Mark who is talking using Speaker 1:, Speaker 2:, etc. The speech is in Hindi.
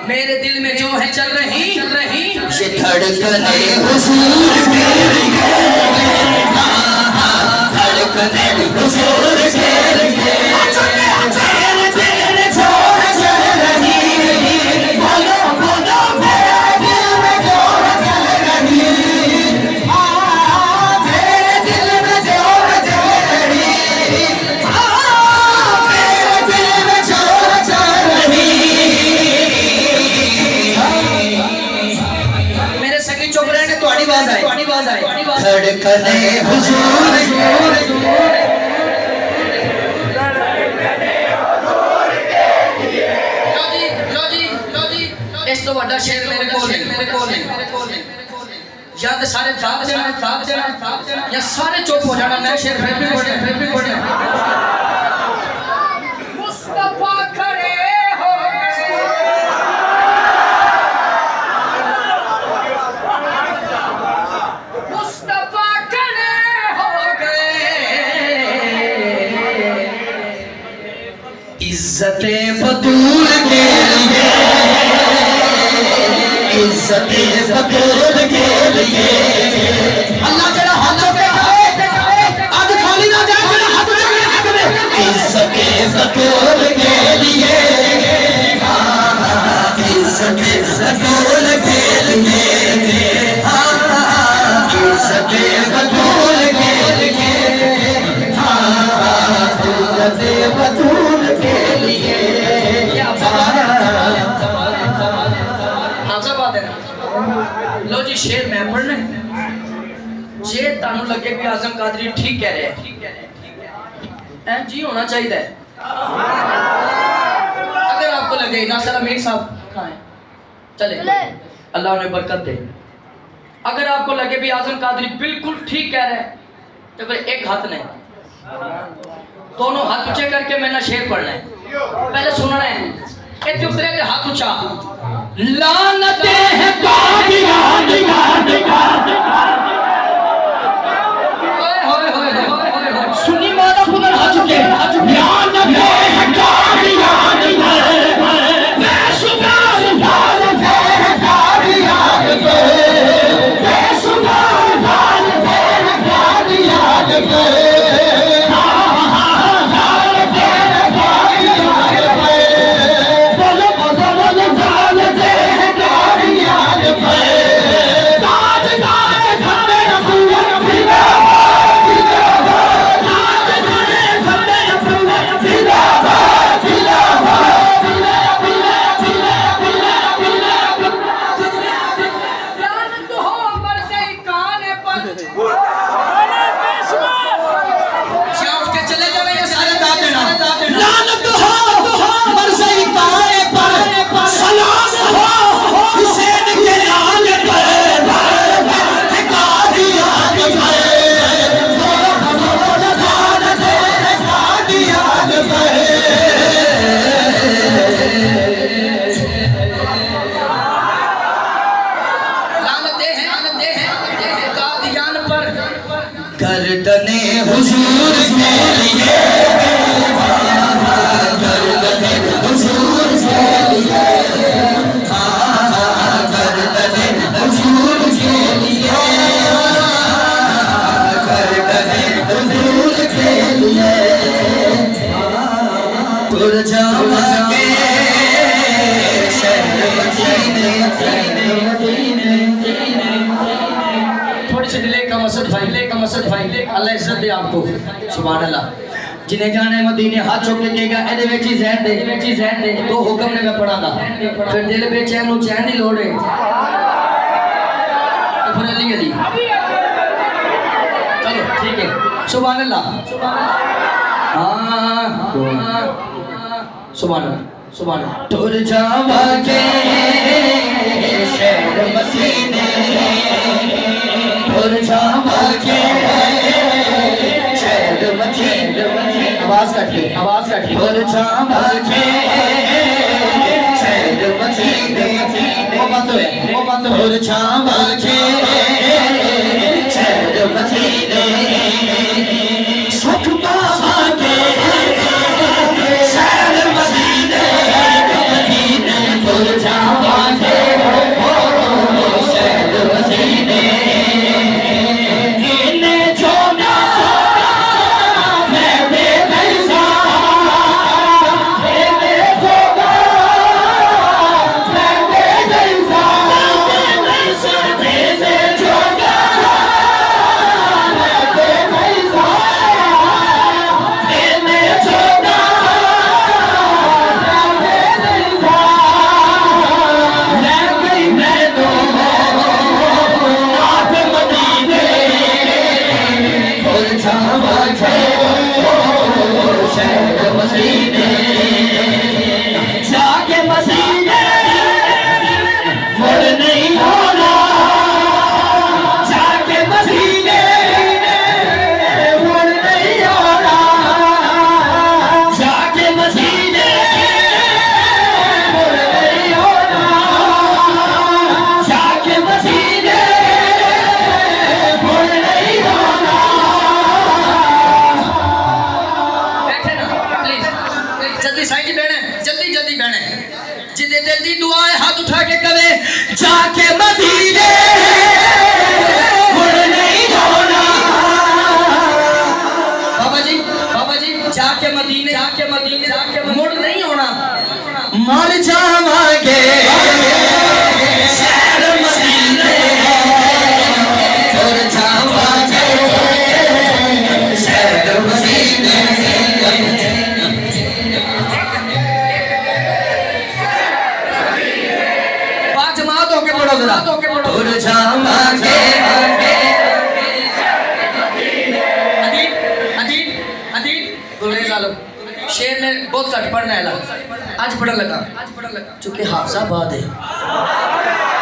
Speaker 1: मेरे दिल में जो है चल रही ये
Speaker 2: धड़कने हुजूर के लिए, धड़कने हुजूर के लिए, तेरे तेरे जो है चल रही, बोलो बोलो मेरे दिल में जो है चल रही, तेरे दिल में जो है चल रही, तेरे दिल में जो है चल रही।
Speaker 1: मेरे सगी चुप रहे ने तुम्हारी आवाज आई
Speaker 2: धड़कने हुजूर
Speaker 1: इस तो बड़ा शेर मेरे को नहीं या तो सारे दाग देना या सारे चुप हो जाना। मैं शेर फिर भी पढ़े मुस्तफा खड़े हो गए, मुस्तफा खड़े हो गए,
Speaker 2: इज्जते बतूल के लिए, इज्जते बतूल के लिए, अल्लाह जरा हाथों पे आज खाली ना जाए, जरा हाथ में इज्जते बतूल के लिए, इज्जते बतूल के लिए, इज्जते बतूल के लिए, इज्जते बतूल के लिए।
Speaker 1: लो जी शेर मैं पढ़ना जे तानू लगे भी आजम कादरी ठीक कह रहे हैं जी होना चाहिए। अगर आपको लगे नासर अमीर साहब कहाँ हैं चले अल्लाह उन्हें बरकत दे। अगर आपको लगे भी आजम कादरी बिल्कुल ठीक कह रहे हैं तो फिर एक हाथ नहीं दोनों हाथ ऊंचे करके मैंने शेर पढ़ना है। पहले सुनना है कि उतरे के हाथ ऊंचा लानते हैं कादियान सुनी मारा खुदा हाथ चुके लानते हैं कादियान बेशुमार लानते हैं कादियान बेशुमार लानते हैं कादियान गर्दने हुजूर के लिए, गर्दने हुजूर के लिए, गर्दने हुजूर के लिए, गर्दने हुजूर के लिए, तुर जावांगे शहर मदीने, थोड़ी सी डिले का मसद भाई अल्लाह इज्जत दे आपको सुभान अल्लाह। जिन्हें जाने मदीने हाथ चुक के कहेगा एदे विच ही ज़हन दे तो हुक्म ने मैं पढ़ांगा फिर दिल बेचैन नु चैन दी लोड़ है तो फिर अली चलो ठीक है सुभान अल्लाह हां सुभान अल्लाह टुर जावांगे शहर मदीने टुर जावांगे शहर मदीने आवाज काट के टुर जावांगे शहर मदीने वो बंद टुर जावांगे शहर मदीने सुख पावांगे शहर मदीने
Speaker 2: मदीने मुड़ नहीं होना, जाके मदीने मुड़ नहीं होना, जाके मदीने मुड़ नहीं होना, जाके मदीने मुड़ नहीं होना।
Speaker 1: बैठे ना प्लीज, जल्दी साईं जी बहने, जल्दी जल्दी बहने, जिदे दिल दी दुआ है हाथ उठा के करे
Speaker 2: जाके मदीने मुड़ नहीं होना।
Speaker 1: बाबा जी जाके मदीने मुड़ नहीं होना।
Speaker 2: मर जावांगे शहर मदीने, मर जावांगे शहर मदीने।
Speaker 1: पांच जमात होके पढ़ो जरा,
Speaker 2: मर जावांगे
Speaker 1: अदीब गुरेज आलम शेर ने बहुत घट पढ़ना है, आज पढ़ने लगा चूंकि हाफजा बाद है।